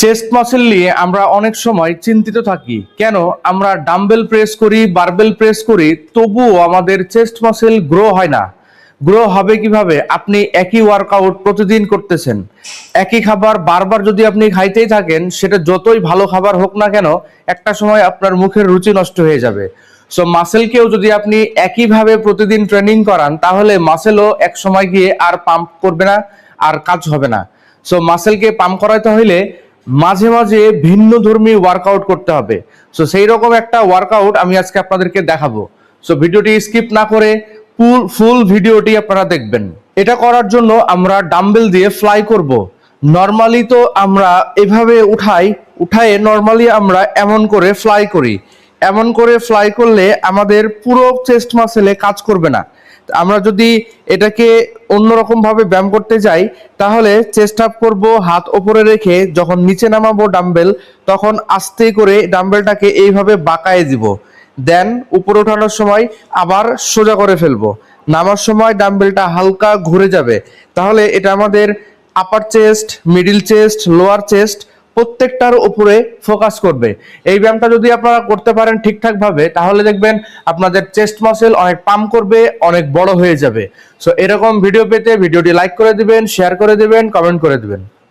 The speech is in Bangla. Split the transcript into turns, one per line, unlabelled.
চেস্ট মাসেল নিয়ে আমরা অনেক সময় চিন্তিত থাকি। কেন আমরা ডাম্বেল প্রেস করি, বারবেল প্রেস করি, তবুও আমাদের চেস্ট মাসেল গ্রো হয় না। গ্রো হবে কিভাবে? আপনি একই ওয়ার্কআউট প্রতিদিন করতেছেন, একই খাবার বারবার যদি আপনি খাইতেই থাকেন, সেটা যতই ভালো খাবার হোক না কেন, একটা সময় আপনার মুখের রুচি নষ্ট হয়ে যাবে। সো মাসেলকেও যদি আপনি একইভাবে প্রতিদিন ট্রেনিং করান, তাহলে মাসেলও এক সময় গিয়ে আর পাম্প করবে না, আর কাজ হবে না। সো মাসেলকে পাম্প করাইতে হইলে মাঝে মাঝে ভিন্ন ধর্মী ওয়ার্কআউট করতে হবে। সো সেই রকম একটা ওয়ার্কআউট আমি আজকে আপনাদেরকে দেখাবো। সো ভিডিওটি স্কিপ না করে ফুল ভিডিওটি আপনারা দেখবেন। এটা করার জন্য আমরা ডাম্বেল দিয়ে ফ্লাই করব। নর্মালি তো আমরা এভাবে উঠায়ে নর্মালি আমরা এমন করে ফ্লাই করি। এমন করে ফ্লাই করলে আমাদের পুরো চেস্ট মাসেলে কাজ করবে না। আমরা যদি এটাকে অন্যরকম ভাবে ব্যায়াম করতে যাই, তাহলে চেস্ট আপ করব, হাত ওপরে রেখে যখন নিচে নামাবো ডাম্বেল, তখন আস্তে করে ডাম্বেলটাকে এইভাবে বাঁকায় দিব। দেন উপরে ওঠানোর সময় আবার সোজা করে ফেলবো। নামার সময় ডাম্বেলটা হালকা ঘুরে যাবে। তাহলে এটা আমাদের আপার chest, middle chest, lower chest প্রত্যেকটার উপরে ফোকাস করবে। এই ব্যায়ামটা যদি আপনারা করতে পারেন ঠিকঠাক ভাবে, তাহলে দেখবেন আপনাদের চেস্ট মাসেল অনেক পাম্প করবে, অনেক বড় হয়ে যাবে। সো এরকম ভিডিও পেতে ভিডিওটি লাইক করে দিবেন, শেয়ার করে দিবেন, কমেন্ট করে দিবেন।